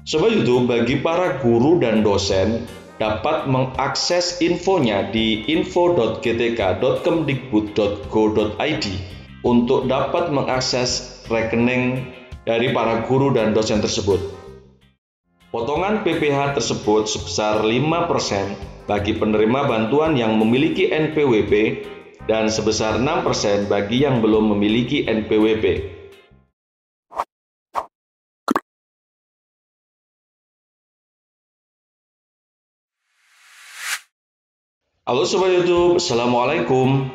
Sobat YouTube, bagi para guru dan dosen dapat mengakses infonya di info.gtk.kemdikbud.go.id untuk dapat mengakses rekening dari para guru dan dosen tersebut. Potongan PPh tersebut sebesar 5% bagi penerima bantuan yang memiliki NPWP dan sebesar 6% bagi yang belum memiliki NPWP. Halo Sobat YouTube, Assalamualaikum.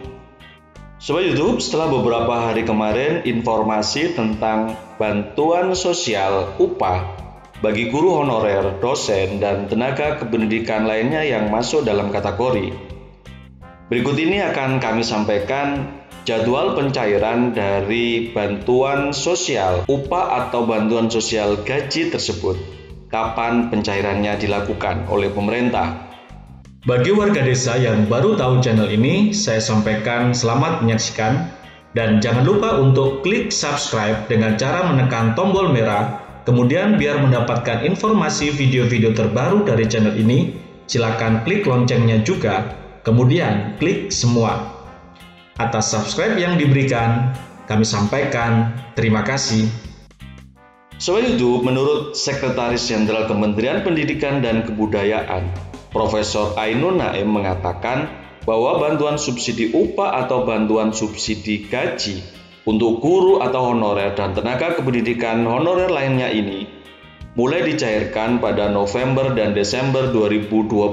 Sobat YouTube, setelah beberapa hari kemarin informasi tentang bantuan sosial upah bagi guru honorer, dosen, dan tenaga kependidikan lainnya yang masuk dalam kategori. Berikut ini akan kami sampaikan jadwal pencairan dari bantuan sosial upah atau bantuan sosial gaji tersebut. Kapan pencairannya dilakukan oleh pemerintah? Bagi warga desa yang baru tahu channel ini, saya sampaikan selamat menyaksikan dan jangan lupa untuk klik subscribe dengan cara menekan tombol merah. Kemudian biar mendapatkan informasi video-video terbaru dari channel ini, silakan klik loncengnya juga, kemudian klik semua. Atas subscribe yang diberikan, kami sampaikan terima kasih. Sobat YouTube, menurut Sekretaris Jenderal Kementerian Pendidikan dan Kebudayaan, Profesor Ainun Naim mengatakan bahwa bantuan subsidi upah atau bantuan subsidi gaji untuk guru atau honorer dan tenaga kependidikan honorer lainnya ini mulai dicairkan pada November dan Desember 2020,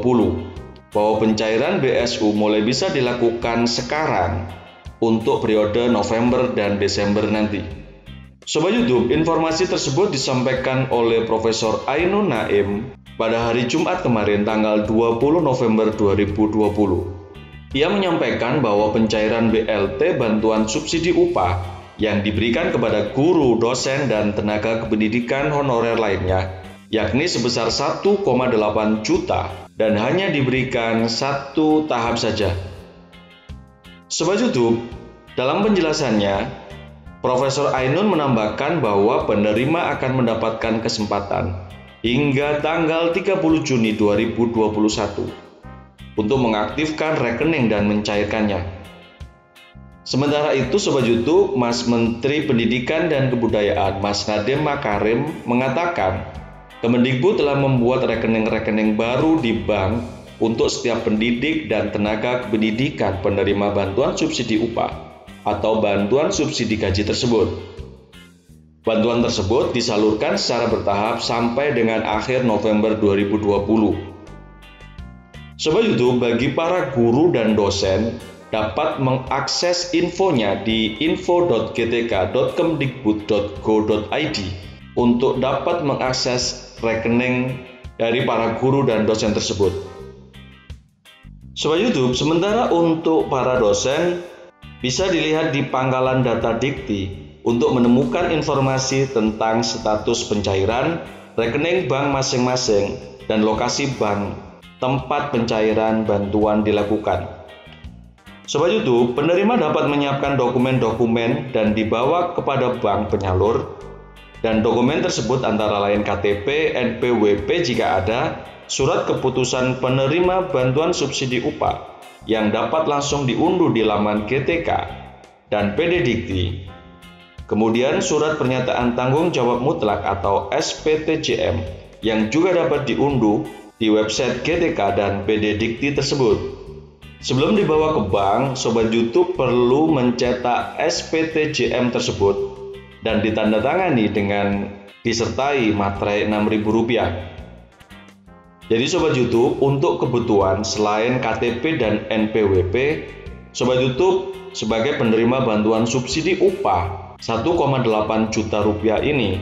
bahwa pencairan BSU mulai bisa dilakukan sekarang untuk periode November dan Desember nanti. Sobat YouTube, informasi tersebut disampaikan oleh Profesor Ainun Naim pada hari Jumat kemarin tanggal 20 November 2020. Ia menyampaikan bahwa pencairan BLT bantuan subsidi upah yang diberikan kepada guru, dosen, dan tenaga kependidikan honorer lainnya, yakni sebesar 1,8 juta dan hanya diberikan satu tahap saja. Sobat YouTube, dalam penjelasannya, Profesor Ainun menambahkan bahwa penerima akan mendapatkan kesempatan hingga tanggal 30 Juni 2021 untuk mengaktifkan rekening dan mencairkannya. Sementara itu, Sobat YouTube, Mas Menteri Pendidikan dan Kebudayaan Mas Nadiem Makarim mengatakan Kemendikbud telah membuat rekening-rekening baru di bank untuk setiap pendidik dan tenaga kependidikan penerima bantuan subsidi upah atau bantuan subsidi gaji tersebut. Bantuan tersebut disalurkan secara bertahap sampai dengan akhir November 2020. Sobat YouTube, bagi para guru dan dosen dapat mengakses infonya di info.gtk.kemdikbud.go.id untuk dapat mengakses rekening dari para guru dan dosen tersebut. Sobat YouTube, sementara untuk para dosen bisa dilihat di pangkalan data Dikti untuk menemukan informasi tentang status pencairan, rekening bank masing-masing, dan lokasi bank tempat pencairan bantuan dilakukan. Sobat YouTube, penerima dapat menyiapkan dokumen-dokumen dan dibawa kepada bank penyalur, dan dokumen tersebut antara lain KTP, NPWP jika ada, surat keputusan penerima bantuan subsidi upah yang dapat langsung diunduh di laman GTK dan PD Dikti. Kemudian surat pernyataan tanggung jawab mutlak atau SPTJM yang juga dapat diunduh di website GTK dan PD Dikti tersebut. Sebelum dibawa ke bank, Sobat YouTube perlu mencetak SPTJM tersebut dan ditandatangani dengan disertai materai Rp6.000. Jadi Sobat YouTube, untuk kebutuhan selain KTP dan NPWP, Sobat YouTube sebagai penerima bantuan subsidi upah 1,8 juta rupiah ini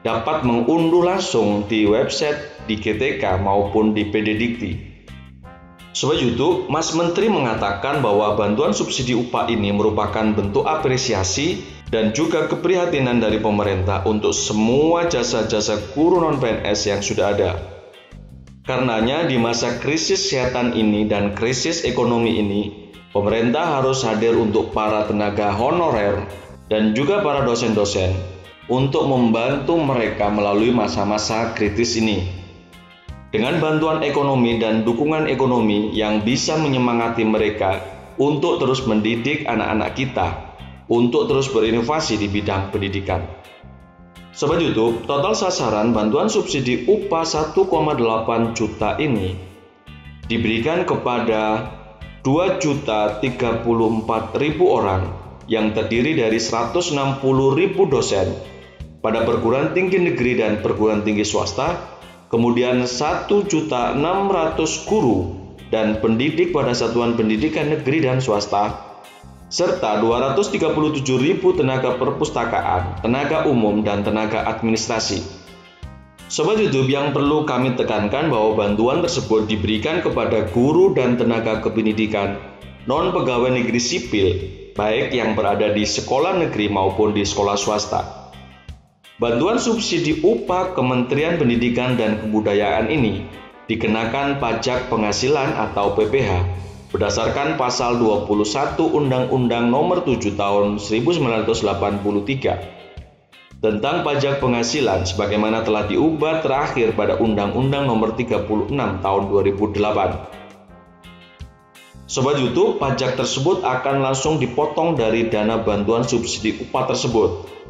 dapat mengunduh langsung di website di GTK maupun di PD Dikti. Sobat YouTube, Mas Menteri mengatakan bahwa bantuan subsidi upah ini merupakan bentuk apresiasi dan juga keprihatinan dari pemerintah untuk semua jasa-jasa guru non-PNS yang sudah ada. Karenanya di masa krisis kesehatan ini dan krisis ekonomi ini, pemerintah harus hadir untuk para tenaga honorer dan juga para dosen-dosen untuk membantu mereka melalui masa-masa kritis ini. Dengan bantuan ekonomi dan dukungan ekonomi yang bisa menyemangati mereka untuk terus mendidik anak-anak kita, untuk terus berinovasi di bidang pendidikan. Sobat YouTube, total sasaran bantuan subsidi upah 1,8 juta ini diberikan kepada 2.034.000 orang yang terdiri dari 160.000 dosen pada perguruan tinggi negeri dan perguruan tinggi swasta, kemudian 1.600.000 guru dan pendidik pada satuan pendidikan negeri dan swasta, serta 237.000 tenaga perpustakaan, tenaga umum, dan tenaga administrasi. Sobat YouTube, yang perlu kami tekankan bahwa bantuan tersebut diberikan kepada guru dan tenaga kependidikan non-pegawai negeri sipil, baik yang berada di sekolah negeri maupun di sekolah swasta. Bantuan subsidi upah Kementerian Pendidikan dan Kebudayaan ini dikenakan pajak penghasilan atau PPh berdasarkan pasal 21 Undang-Undang Nomor 7 Tahun 1983 tentang pajak penghasilan sebagaimana telah diubah terakhir pada Undang-Undang Nomor 36 Tahun 2008. Sobat YouTube, pajak tersebut akan langsung dipotong dari dana bantuan subsidi upah tersebut.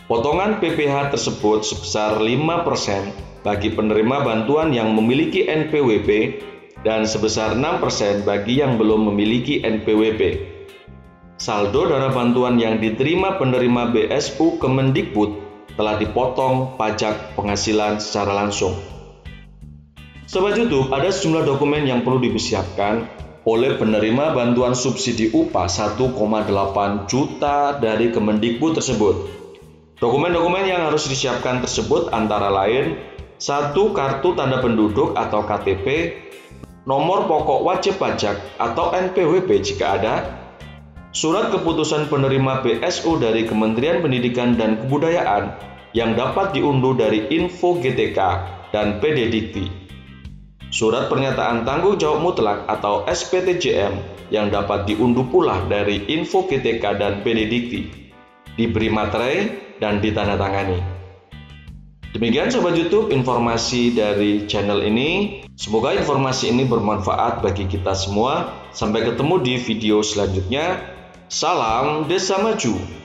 Potongan PPh tersebut sebesar 5% bagi penerima bantuan yang memiliki NPWP dan sebesar 6% bagi yang belum memiliki NPWP. Saldo dana bantuan yang diterima penerima BSU Kemendikbud telah dipotong pajak penghasilan secara langsung. Sobat YouTube, ada sejumlah dokumen yang perlu dipersiapkan oleh penerima bantuan subsidi upah 1,8 juta dari Kemendikbud tersebut. Dokumen-dokumen yang harus disiapkan tersebut antara lain 1. Kartu tanda penduduk atau KTP, nomor pokok wajib pajak atau NPWP jika ada, surat keputusan penerima BSU dari Kementerian Pendidikan dan Kebudayaan yang dapat diunduh dari Info GTK dan PD Dikti, surat pernyataan tanggung jawab mutlak atau SPTJM yang dapat diunduh pula dari Info GTK dan PD Dikti, diberi materai dan ditandatangani. Demikian Sobat YouTube informasi dari channel ini. Semoga informasi ini bermanfaat bagi kita semua. Sampai ketemu di video selanjutnya. Salam Desa Maju.